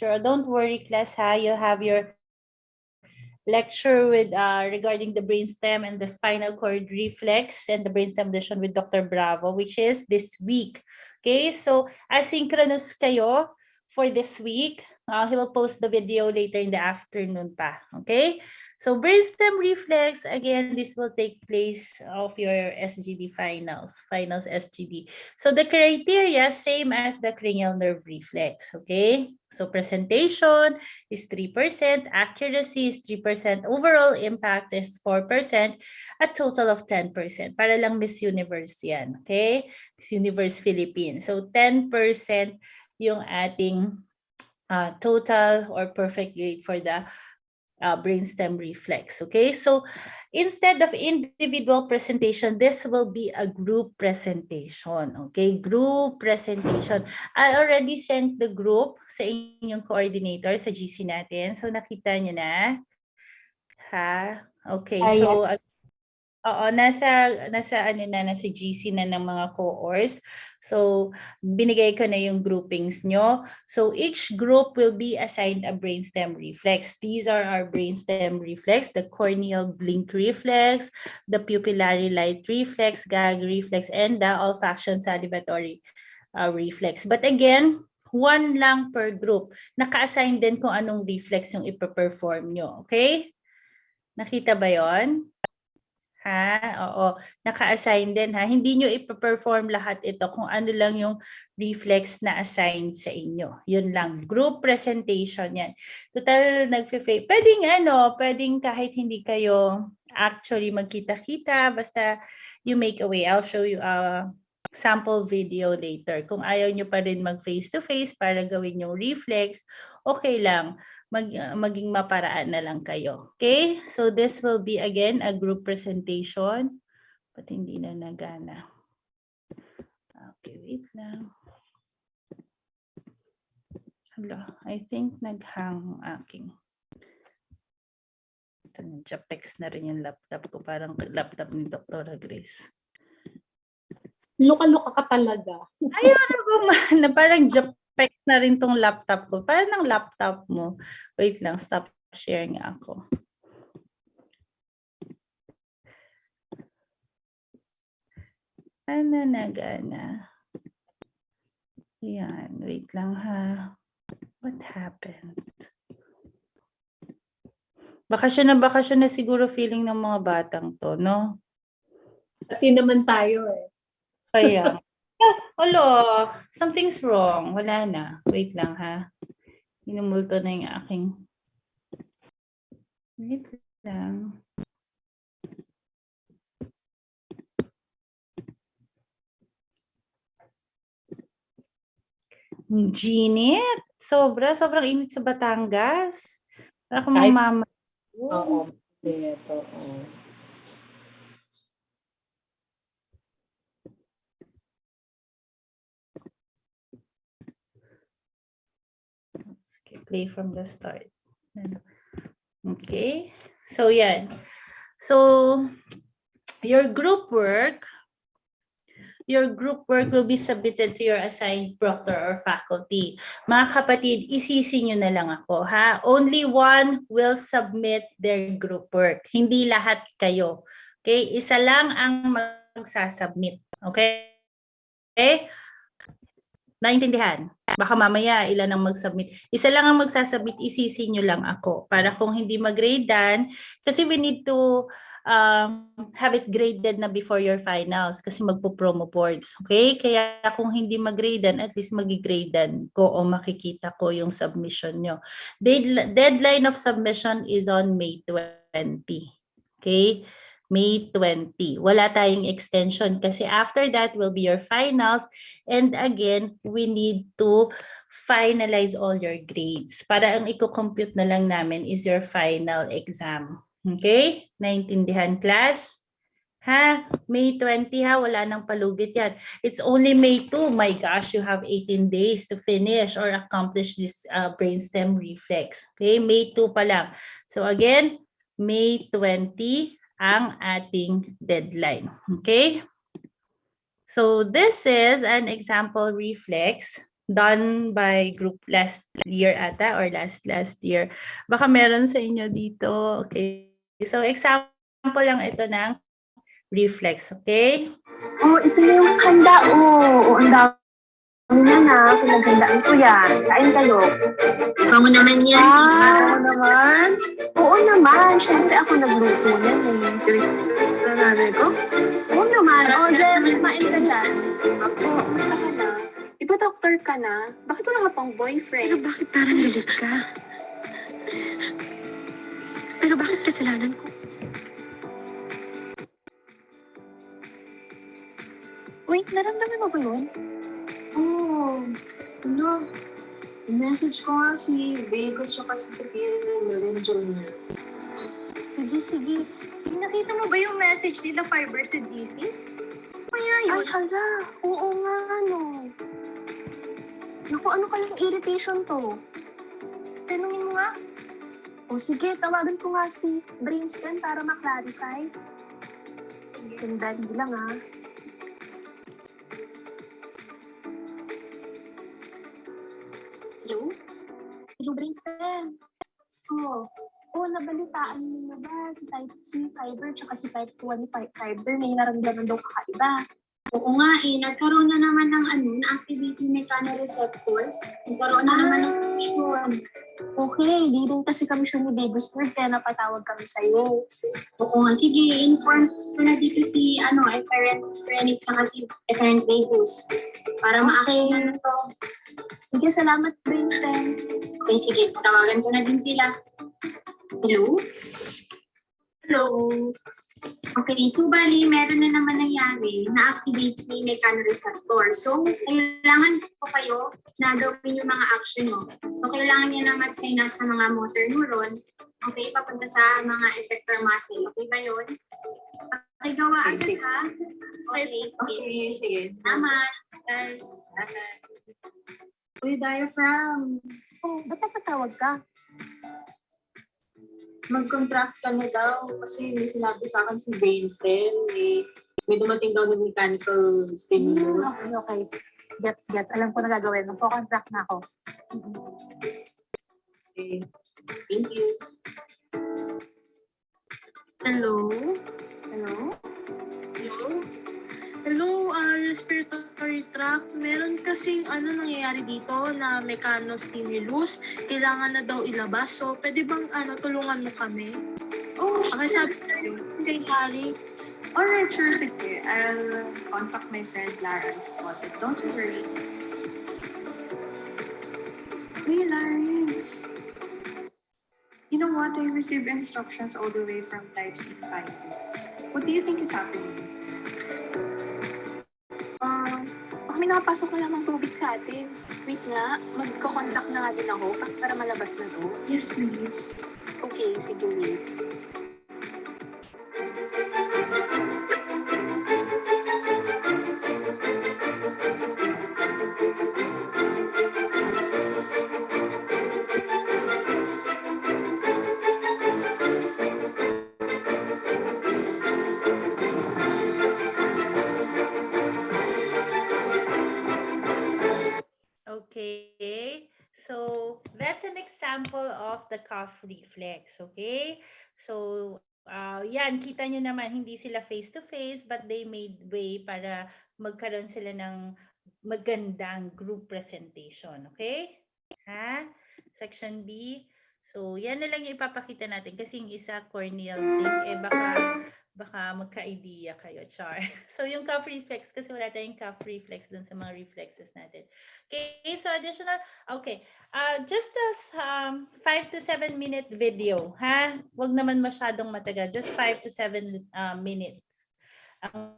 lecture. Don't worry, class, ha? You have your lecture with regarding the brainstem and the spinal cord reflex and the brainstem edition with Dr. Bravo, which is this week. Okay, so asynchronous kayo for this week. He will post the video later in the afternoon pa. Okay, so brainstem reflex, again, this will take place of your SGD finals SGD. So the criteria, same as the cranial nerve reflex. Okay, so presentation is 3%, accuracy is 3%, overall impact is 4%, a total of 10%. Para lang Miss Universe yan, okay? Miss Universe Philippines. So 10% yung ating total or perfect grade for the brainstem reflex, okay? So instead of individual presentation, this will be a group presentation, okay? Group presentation. I already sent the group sa inyong coordinator sa GC natin. So nakita nyo na? Ha? Okay, so Yes. oo, nasa GC na ng mga cohorts. So binigay ko na yung groupings nyo. So each group will be assigned a brainstem reflex. These are our brainstem reflex, the corneal blink reflex, the pupillary light reflex, gag reflex, and the olfaction salivatory reflex. But again, one lang per group. Naka-assign din kung anong reflex yung ipa-perform nyo. Okay? Nakita ba yon? Ha? Oo. Naka-assign din, ha? Hindi nyo ipa-perform lahat ito kung ano lang yung reflex na assigned sa inyo. Yun lang. Group presentation yan. Total, pwedeng kahit hindi kayo actually magkita-kita, basta you make a way. I'll show you a sample video later. Kung ayaw nyo pa rin mag face-to-face para gawin yung reflex, okay lang. Maging maparaan na lang kayo. Okay? So this will be again a group presentation. But hindi na nagana. Okay, wait lang. Hala, I think naghang aking. Ito na, Japex na rin yung laptop ko. Parang laptop ni Dr. Grace. Luka-luka ka talaga. Ayun ako man. Parang Japex na rin tong laptop ko. Parang ng laptop mo. Wait lang, stop sharing ako. Ano nagana? Yan, wait lang ha. What happened? Bakasyon na siguro feeling ng mga batang to, no? Pati naman tayo eh. Kaya, hello, something's wrong. Wala na. Wait lang ha. Minumulto na yung aking. Wait lang. Ginit. Sobrang init sa Batangas. Para kung mama. Oo. Ito. Play from the start. Okay. So, yan. So, your group work will be submitted to your assigned proctor or faculty. Mga kapatid, isisi nyo na lang ako, ha? Only one will submit their group work. Hindi lahat kayo. Okay? Isa lang ang magsasubmit. Okay? Okay? Naintindihan? Baka mamaya ilan ang mag-submit. Isa lang ang magsasubmit, isisi nyo lang ako. Para kung hindi mag-gradean, kasi we need to have it graded na before your finals kasi magpo-promo boards. Okay? Kaya kung hindi mag-gradean, at least mag-gradean ko o makikita ko yung submission nyo. Deadline of submission is on May 20. Okay? May 20. Wala tayong extension kasi after that will be your finals. And again, we need to finalize all your grades. Para ang i-compute na lang namin is your final exam. Okay? Naintindihan, class? Ha? May 20 ha? Wala nang palugit yan. It's only May 2. My gosh, you have 18 days to finish or accomplish this brainstem reflex. Okay? May 2 pa lang. So again, May 20 ang ating deadline. Okay? So this is an example reflex done by group last year ata or last year. Baka meron sa inyo dito. Okay. So example lang ito ng reflex, okay? Oh, ito na yung handa. Oh, ang dami na na. Pinaghandaan ko yan. Kain kayo. Bango naman yan. Oo naman. Oo naman. Siyempre ako nagluto yan eh. Sa nanay ko. Oo naman. O, Jen, kumain ka dyan. Ako, musta ka na? Iba doktor ka na? Bakit wala ka pang boyfriend? Pero bakit parang galit ka? Pero bakit kasalanan ko? Wait, naramdaman mo ba yun? Oo. Ano? Message ko nga si Vegas siya kasi sabihin ng religion niya. Sige. Nakita mo ba yung message nila Fiber sa GC? Kaya Ay, hala. Oo nga, ano. Naku, ano kayang irritation to? Tanungin mo nga. O sige, tawagan ko nga si Brainstem para maklarify. Sandali lang ah. Hello? Hello, Brainstem. Oo, nabalitaan mo na ba si Type C Fiber tsaka si Type 2 ni Fiber may naramdaman daw kakaiba. Oo nga nagkaroon na naman ng na-activity mechanoreceptors. Nagkaroon na naman ng function. Okay, di din kasi kami sure ni Vegas Nerd kaya napatawag kami sa'yo. Oo nga, sige, inform ko na dito si Efferent Phoenix saka si Efferent Vegas para ma-action na to. Sige, salamat, Brainstem. Okay, sige, tawagan ko na din sila. Hello? Hello? Okay, so bali, meron na naman nangyari na-activate si mechanoreceptor. So, kailangan po kayo na gawin yung mga action nyo. So, kailangan nyo na mag-sign up sa mga motor neuron. Okay, papunta sa mga effector muscle. Okay ba yun? Okay, gawa agad ha? Okay, sige. Tama. Uy, diaphragm. Oh, ba't napatawag ka? Mag-contract ka na daw kasi may sinabi sa akin si Brainstem. May dumating daw ng mechanical stimulus. Okay. Gets. Alam ko na gagawin. Magko-contract na ako. Okay. Thank you. Hello? Hello? Hello, respiratory tract. Meron kasing nangyayari dito na mechanostimulus. Kailangan na daw ilabas. So, pwede bang tulungan mo kami? Oh, Okay, sabi ko kay Alex. alright, sure, sige. I'll contact my friend Lara about it. Don't worry. Hey, Larynx. You know what? I received instructions all the way from Type C Fibers. What do you think is happening? Baka may nakapasok na lamang tubig sa atin. Wait nga, magko-contact na nga din ako para malabas na to. Yes, please. Okay, sige, wait. Okay, so that's an example of the cough reflex, okay? So, yan, kita nyo naman, hindi sila face-to-face, but they made way para magkaroon sila ng magandang group presentation, okay? Ha? Section B. So, yan na lang yung ipapakita natin kasi yung isa corneal thing, baka magka-idea kayo, char. So, yung cough reflex, kasi wala tayong cough reflex dun sa mga reflexes natin. Okay, so additional, okay. Just as 5 to 7 minute video, ha? Huwag naman masyadong matagal, just 5 to 7 minutes. Ang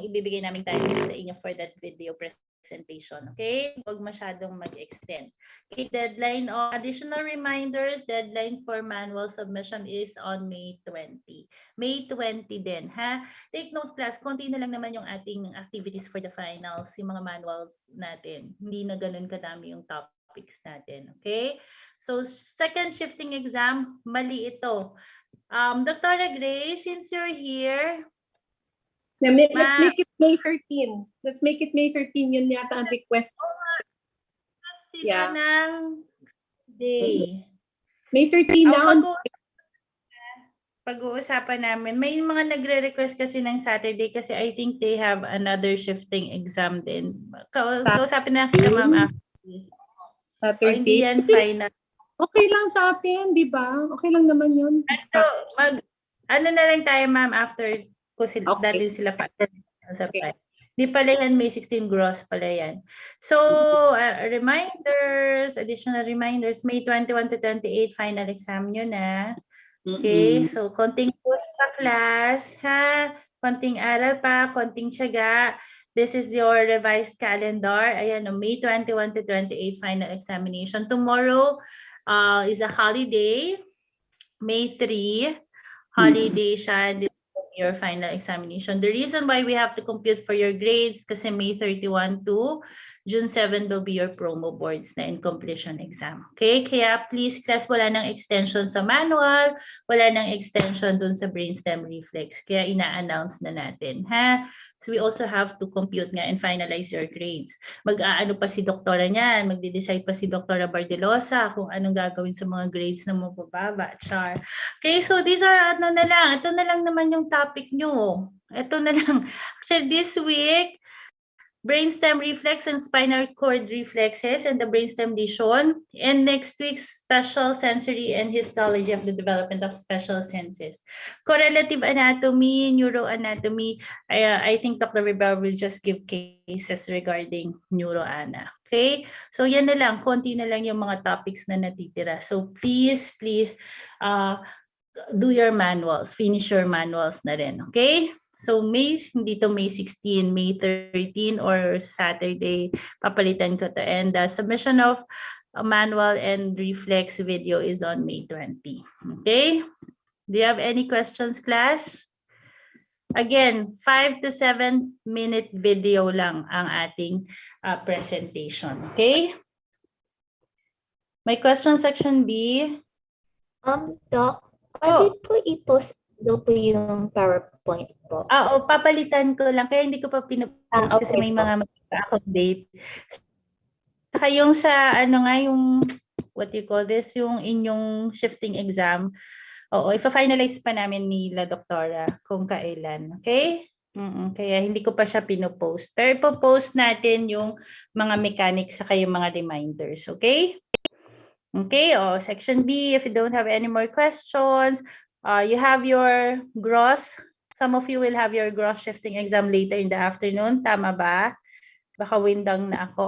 ibibigay namin time sa inyo for that video presentation, okay? Huwag masyadong mag-extend. Okay, deadline on additional reminders, deadline for manual submission is on May 20. May 20 din, ha? Take note class, konti na lang naman yung ating activities for the finals, yung mga manuals natin. Hindi na ganun kadami yung topics natin, okay? So, second shifting exam, mali ito. Dr. Gray, since you're here, Let's make it May 13. Let's make it May 13. Yun yata ang request. sila Yeah. ng day. May 13 Ang na on pag-uusapan namin, may mga nagre-request kasi ng Saturday kasi I think they have another shifting exam din. Kausapin na kita, ma'am, after this. O, hindi Saturday. yan final. Okay lang sa atin, di ba? Okay lang naman yun. So, ano na lang tayo, ma'am, after ko sila, Okay. dati sila pa. Sa time. Di pala yan, May 16 gross pala yan. So, reminders, additional reminders, May 21 to 28, final exam nyo na. Okay, so konting push pa class, ha? Konting aral pa, konting tiyaga. This is your revised calendar. Ayan, May 21 to 28 final examination. Tomorrow is a holiday, May 3. Holiday siya, this is your final examination. The reason why we have to compute for your grades kasi May 31 to June 7 will be your promo boards na in completion exam. Okay? Kaya please, class, wala nang extension sa manual, wala nang extension dun sa brainstem reflex. Kaya ina-announce na natin, ha? So we also have to compute nga and finalize your grades. Mag-aano pa si doktora niyan, magde-decide pa si Doktora Bardelosa kung anong gagawin sa mga grades na mabababa, char. Okay, so these are ano na lang, ito na lang naman yung topic nyo. Ito na lang. Actually, this week, brainstem reflex and spinal cord reflexes and the brainstem lesion. And next week's special sensory and histology of the development of special senses. Correlative anatomy, neuroanatomy. I think Dr. Rivera will just give cases regarding neuroana. Okay? So yan na lang, konti na lang yung mga topics na natitira. So please, do your manuals, finish your manuals na rin. Okay? So hindi to May 16, May 13 or Saturday, papalitan ko to. And the submission of a manual and reflex video is on May 20. Okay? Do you have any questions, class? Again, 5 to 7 minute video lang ang ating presentation. Okay? My question section B. Doc, Oh. pwede po i-post daw po yung PowerPoint po. Papalitan ko lang. Kaya hindi ko pa pinupost kasi Okay may po. mga mag-update. Saka yung sa, yung, what you call this, yung inyong shifting exam, ipa-finalize pa namin nila, doktora, kung kailan. Okay? Kaya hindi ko pa siya pinupost. Pero ipopost natin yung mga mechanics saka yung mga reminders. Okay? Okay, section B, if you don't have any more questions, you have your gross. Some of you will have your gross shifting exam later in the afternoon. Tama ba? Baka windang na ako.